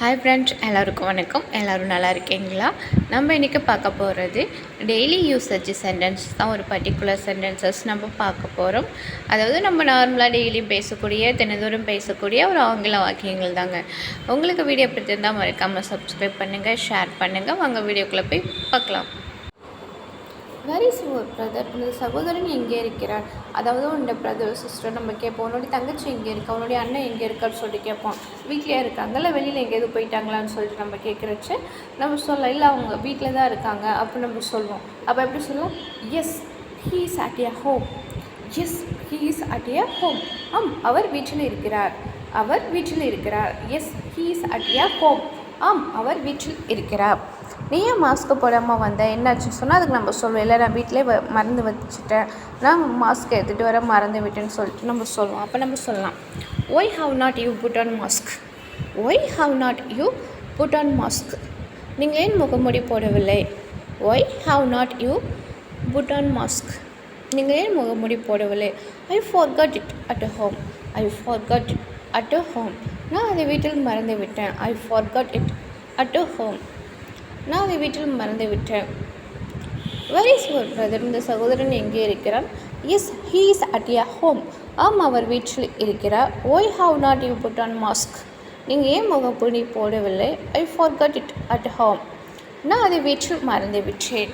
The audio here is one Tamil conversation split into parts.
ஹாய் ஃப்ரெண்ட்ஸ், எல்லோருக்கும் வணக்கம். எல்லோரும் நல்லா இருக்கீங்களா? நம்ம இன்றைக்கி பார்க்க போகிறது டெய்லி யூசேஜ் சென்டென்ஸ் தான். ஒரு பர்டிகுலர் சென்டென்சஸ் நம்ம பார்க்க போகிறோம். அதாவது நம்ம நார்மலாக டெய்லியும் பேசக்கூடிய, தினந்தோறும் பேசக்கூடிய ஒரு ஆங்கில வாக்கியங்கள் தாங்க. உங்களுக்கு வீடியோ பிடிச்சிருந்தால் மறக்காமல் சப்ஸ்கிரைப் பண்ணுங்கள், ஷேர் பண்ணுங்கள். வாங்க வீடியோக்குள்ளே போய் பார்க்கலாம். வெரி யுவர் பிரதர், உன்னோட சகோதரன் எங்கே இருக்கிறார்? அதாவது உன்னோட பிரதர் சிஸ்டர் நம்ம கேட்போம். உன்னுடைய தங்கச்சி எங்கே இருக்கா, உன்னுடைய அண்ணன் எங்கே இருக்கான்னு சொல்லிட்டு கேட்போம். வீட்டிலே இருக்காங்கல்ல, வெளியில் எங்கேயாவது போயிட்டாங்களான்னு சொல்லிட்டு நம்ம கேட்குறச்சு நம்ம சொல்லலாம், இல்லை அவங்க வீட்டில் தான் இருக்காங்க அப்போ நம்ம சொல்லுவோம். அப்போ எப்படி சொல்லலாம்? Yes, he is at a home. Yes, he is at a home. அவர் வீட்டில் இருக்கிறார். அவர் வீட்டில் இருக்கிறார். Yes, he is at a home. அவர் வீட்டில் இருக்கிறார். நீ ஏன் மாஸ்க்கு போடாமல் வந்த, என்னாச்சுன்னு சொன்னால் அதுக்கு நம்ம சொல்லுவோம், இல்லை நான் வீட்டிலே மறந்து வச்சுட்டேன், நான் மாஸ்க் எடுத்துகிட்டு வர மறந்து விட்டேன்னு சொல்லிட்டு நம்ம சொல்லுவோம். அப்போ நம்ம சொல்லலாம், why have not you put on mask. Why have not you put on mask. நீங்கள் ஏன் முகமூடி போடவில்லை? Why have not you put on mask. நீங்கள் ஏன் முகமூடி போடவில்லை? I forgot it at home. I forgot it at home. நான் அதை வீட்டில் மறந்து விட்டேன். I forgot it at home. நான் அதை வீட்டில் மறந்து விட்டேன். வெர் இஸ் யுவர் பிரதர், இந்த சகோதரன் எங்கே இருக்கிறார்? Yes, he is at a home. அவர் வீட்டில் இருக்கிறார். Why have not you put on mask. நீங்கள் ஏன் முகமூடி போடவில்லை? I forgot it at home. நான் அதை வீட்டில் மறந்து விட்டேன்.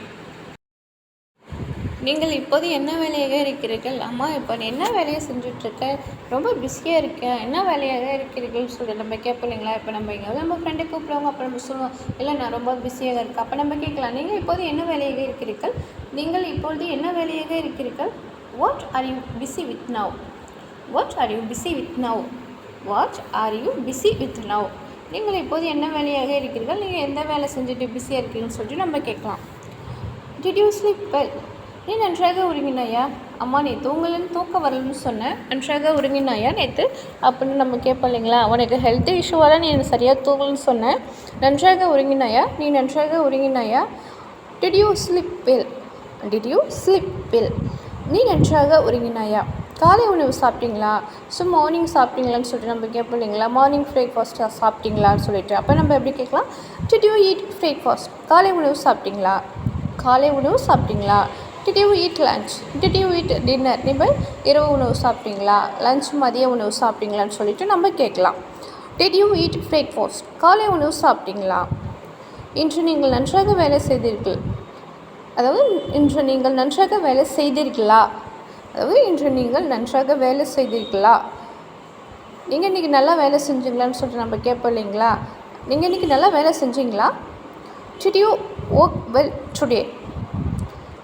நீங்கள் இப்போது என்ன வேலையாக இருக்கிறீர்கள்? அம்மா, இப்போ என்ன வேலையை செஞ்சுட்ருக்கேன், ரொம்ப பிஸியாக இருக்கேன், என்ன வேலையாக இருக்கிறீர்கள் சொல்லி நம்ம கேட்போம் இல்லைங்களா? இப்போ நம்ம எங்கேயாவது நம்ம ஃப்ரெண்டை கூப்பிடுவாங்க, அப்போ நம்ம சொல்லுவோம், இல்லை நான் ரொம்ப பிஸியாக இருக்கேன். அப்போ நம்ம கேட்கலாம், நீங்கள் இப்போது என்ன வேலையாக இருக்கிறீர்கள்? நீங்கள் இப்பொழுது என்ன வேலையாக இருக்கிறீர்கள்? What are you busy with now? What are you busy with now? What are you busy with now? நீங்கள் இப்போது என்ன வேலையாக இருக்கிறீர்கள்? நீங்கள் எந்த வேலை செஞ்சுட்டு பிஸியாக இருக்கீங்கன்னு சொல்லிட்டு நம்ம கேட்கலாம். Did you sleep well? நீ நன்றாக உறங்கினாயா? அம்மா, நீ தூக்கம் வரலன்னு சொன்னேன், நன்றாக உறங்கினாயா நேற்று அப்படின்னு நம்ம கேட்போம் இல்லைங்களா? உனக்கு ஹெல்த் இஷ்யூவால் நீ சரியாக தூங்கலன்னு சொன்னேன், நன்றாக உறங்கினாயா? நீ நன்றாக உறங்கினாயா? Did you sleep well? Did you sleep well? நீ நன்றாக உறங்கினாயா? காலை உணவு சாப்பிட்டீங்களா? ஸோ மார்னிங் சாப்பிட்டீங்களான்னு சொல்லிட்டு நம்ம கேட்போம் இல்லைங்களா? மார்னிங் பிரேக்ஃபாஸ்ட்டாக சாப்பிட்டீங்களான்னு சொல்லிட்டு அப்போ நம்ம எப்படி கேட்கலாம்? Did you eat breakfast? காலை உணவு சாப்பிட்டீங்களா? காலை உணவு சாப்பிட்டீங்களா? Did you eat lunch? Did you eat dinner? நீங்கள் இரவு உணவு சாப்பிட்டீங்களா? லன்ச் மதிய உணவு சாப்பிட்டீங்களான்னு சொல்லிட்டு நம்ம கேட்கலாம். Did you eat breakfast? காலை உணவு சாப்பிட்டீங்களா? இன்று நீங்கள் நன்றாக வேலை செய்தீர்கள். அதாவது இன்று நீங்கள் நன்றாக வேலை செய்தீர்களா? அதாவது இன்று நீங்கள் நன்றாக வேலை செய்தீர்களா? நீங்கள் இன்றைக்கி நல்லா வேலை செஞ்சீங்களான்னு சொல்லிட்டு நம்ம கேட்போம் இல்லைங்களா? நீங்கள் இன்றைக்கி நல்லா வேலை செஞ்சீங்களா? Did you work well today?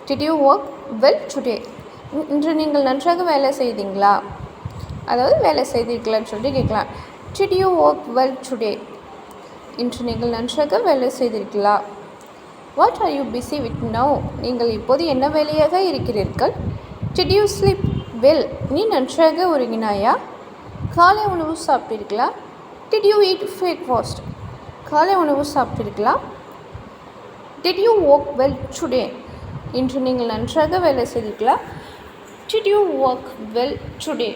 Did you work well today? இன்று நீங்கள் நன்றாக வேலை செய்தீங்களா? அதாவது வேலை செய்தீர்களான்னு சொல்லிட்டு கேட்கலாம். Did you work well today? இன்று நீங்கள் நன்றாக வேலை செய்தீர்களா? What are you busy with now? நீங்கள் இப்போது என்ன வேலையாக இருக்கிறீர்கள்? Did you sleep well? நீ நன்றாக உறங்கினாயா? காலை உணவு சாப்பிட்டீர்களா? Did you eat breakfast? காலை உணவு சாப்பிட்டீர்களா? Did you work well today? இன்று நீங்கள் நன்றாக வேலை செய்தீர்களா? Did you work well today?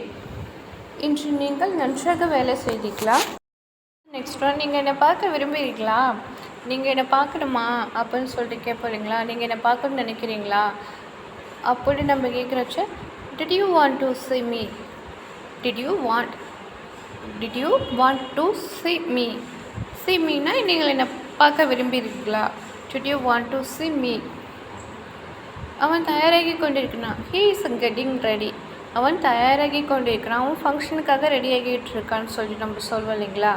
இன்று நீங்கள் நன்றாக வேலை செய்தீர்களா? நெக்ஸ்ட் ஒன், நீங்கள் என்னை பார்க்க விரும்புகிறீங்களா? நீங்கள் என்னை பார்க்கணுமா அப்படின்னு சொல்லிட்டு கேட்போம் இல்லைங்களா? நீங்கள் என்னை பார்க்கணும்னு நினைக்கிறீங்களா அப்படி நம்ம கேட்குறச்ச did you want to see me? Did you want to see me? see meனா நீங்கள் என்னை பார்க்க விரும்புகிறீர்களா? Did you want to see me? அவன் தயாராகி கொண்டிருக்கிறான். He is getting ready. அவன் தயாராகி கொண்டிருக்கிறான். அவன் ஃபங்க்ஷனுக்காக ரெடி ஆகிட்டு இருக்கான்னு சொல்லிட்டு நம்ம சொல்வோம் இல்லைங்களா?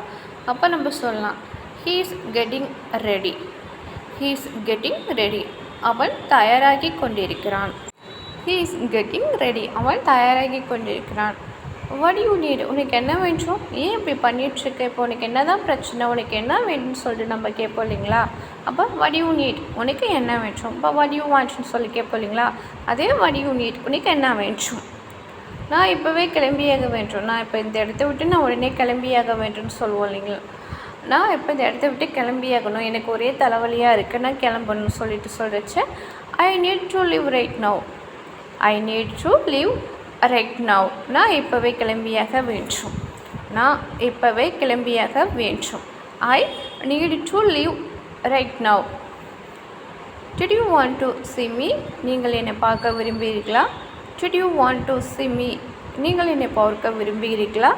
அப்போ நம்ம சொல்லலாம், he is getting ready. He is getting ready. அவன் தயாராகி கொண்டிருக்கிறான். He is getting ready. அவன் தயாராகி கொண்டிருக்கிறான். What you need? உனக்கு என்ன வேண்டும்? ஏன் இப்படி பண்ணிகிட்ருக்க? இப்போ உனக்கு என்ன தான் பிரச்சனை? உனக்கு என்ன வேணும்னு சொல்லிட்டு நம்ம கேட்போம் இல்லைங்களா? அப்போ வாட் யூ நீட்? உனக்கு என்ன வேண்டும்? இப்போ வாட் யூ வாண்ட்னு சொல்லி கேட்போம் இல்லைங்களா? அதே வாட் யூ நீட், உனக்கு என்ன வேண்டும்? நான் இப்போவே கிளம்பியாக வேண்டும். நான் இப்போ இந்த இடத்த விட்டு நான் உடனே கிளம்பியாக வேண்டும்னு சொல்லுவோம் இல்லைங்களா? நான் இப்போ இந்த இடத்த விட்டு கிளம்பியாகணும், எனக்கு ஒரே தலைவலியாக இருக்குது, நான் கிளம்பணும்னு சொல்லிட்டு சொல்கிறச்ச I need to leave right now. I need to leave right now. நான் இப்போவே கிளம்பியாக வேண்டும். நான் இப்போவே கிளம்பியாக வேண்டும். I need to leave right now. Did you want to see me? நீங்கள் என்னை பார்க்க விரும்புகிறீர்களா? Did you want to see me? நீங்கள் என்னை பார்க்க விரும்புகிறீர்களா?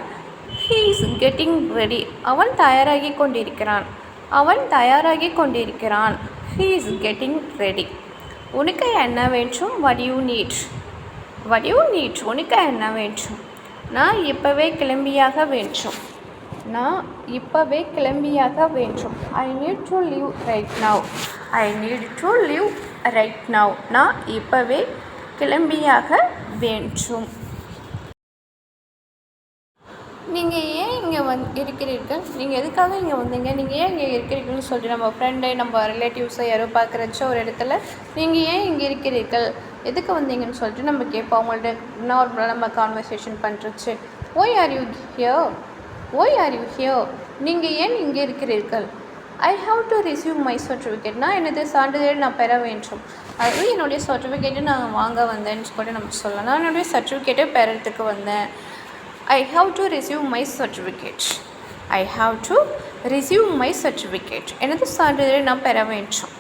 He is getting ready. அவன் தயாராகி கொண்டிருக்கிறான். அவன் தயாராகி கொண்டிருக்கிறான். He is getting ready. உனக்கு என்ன வேண்டும்? What do you need? What do you need? உனக்கு என்ன வேண்டும்? நான் இப்போவே கிளம்பியாக வேண்டும். நான் இப்போவே கிளம்பியாக வேண்டும். I need to leave right now. I need to leave right now. நான் இப்போவே கிளம்பியாக வேண்டும். நீங்கள் ஏன் இங்கே இருக்கிறீர்கள்? நீங்கள் எதுக்காக இங்கே வந்தீங்க? நீங்கள் ஏன் இங்கே இருக்கிறீர்கள்னு சொல்லிட்டு நம்ம ஃப்ரெண்டு, நம்ம ரிலேட்டிவ்ஸை யாரோ பார்க்குறச்ச ஒரு இடத்துல நீங்கள் ஏன் இங்கே இருக்கிறீர்கள், எதுக்கு வந்தீங்கன்னு சொல்லிட்டு நம்ம கேட்போம். அவங்கள்ட்ட நார்மலாக நம்ம கான்வர்சேஷன் பண்ணுறச்சு. Why are you here? Why are you here? நீங்கள் ஏன் இங்கே இருக்கிறீர்கள்? I have to receive my certificate. நான் எனது சான்றிதழ் நான் பெற வேண்டும். அதாவது என்னுடைய சர்டிஃபிகேட்டை நான் வாங்க வந்தேன்னு கூட நம்ம சொல்லலாம். நான் என்னுடைய சர்டிஃபிகேட்டை பெறத்துக்கு வந்தேன். I have to receive my certificate. I have to receive my certificate. எனது சான்றிதழை நான் பெற வேண்டும்.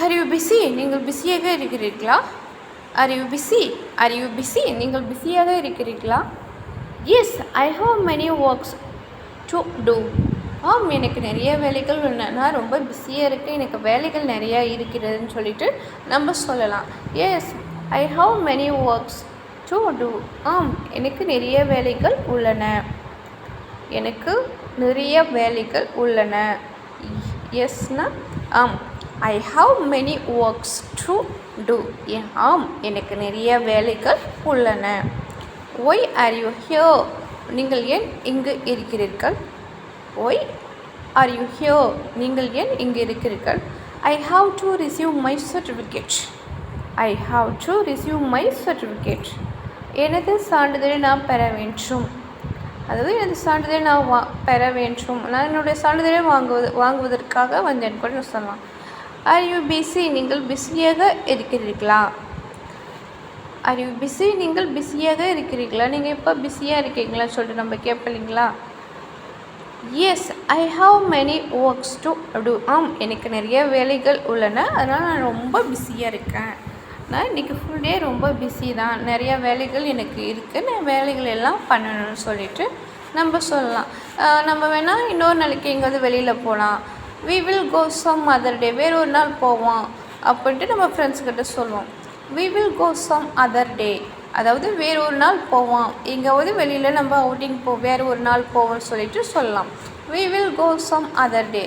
Are you busy? நீங்கள் பிஸியாக இருக்கிறீர்களா? Are you busy? Are you busy? நீங்கள் பிஸியாக இருக்கிறீர்களா? Yes, I have many works to do. ஆம், எனக்கு நிறைய வேலைகள் உள்ளன. நான் ரொம்ப பிஸியாக இருக்கேன், எனக்கு வேலைகள் நிறையா இருக்கிறதுன்னு சொல்லிட்டு நம்ம சொல்லலாம். Yes, I have many works to do. ஆம், எனக்கு நிறைய வேலைகள் உள்ளன. எனக்கு நிறைய வேலைகள் உள்ளன. எஸ்னா ஆம். I have many works to do. ஆம், எனக்கு நிறைய வேலைகள் உள்ளன. Why are you here? நீங்கள் ஏன் இங்கு இருக்கிறீர்கள்? Why are you here? நீங்கள் ஏன் இங்கு இருக்கிறீர்கள்? I have to receive my certificate. I have to receive my certificate. எனது சான்றிதழை நான் பெற வேண்டும். அதாவது எனது சான்றிதழை நான் பெற வேண்டும். நான் என்னுடைய சான்றிதழை வாங்குவதற்காக வந்தேன் கூட நான் சொல்லலாம். R you busy? நீங்கள் பிஸியாக இருக்கிறீர்களா? R you busy? நீங்கள் பிஸியாக இருக்கிறீர்களா? நீங்கள் இப்போ பிஸியாக இருக்கீங்களான்னு சொல்லிட்டு நம்ம கேட்பீங்களா? Yes, I have many works to do. ஆம், எனக்கு நிறைய வேலைகள் உள்ளன, அதனால் நான் ரொம்ப பிஸியாக இருக்கேன். நான் இன்றைக்கி ஃபுல் டே ரொம்ப பிஸி தான், நிறையா வேலைகள் எனக்கு இருக்குது, நான் வேலைகள் எல்லாம் பண்ணணும்னு சொல்லிட்டு நம்ம சொல்லலாம். நம்ம வேணால் இன்னொரு நாளைக்கு எங்கேயாவது வெளியில் போகலாம். We will go some other day. வேறு ஒரு நாள் போவோம் அப்படின்ட்டு நம்ம ஃப்ரெண்ட்ஸ்கிட்ட சொல்லுவோம். We will go some other day, அதாவது வேறு ஒரு நாள் போவோம், எங்கேயாவது வெளியில் நம்ம அவுட்டிங் வேறு ஒரு நாள் போவோம்னு சொல்லிட்டு சொல்லலாம். We will go some other day,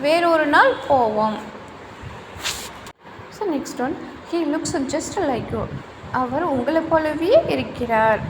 வேறு ஒரு நாள் போவோம். So next one, he looks just like you. அவர் உங்களை போலவே இருக்கிறார்.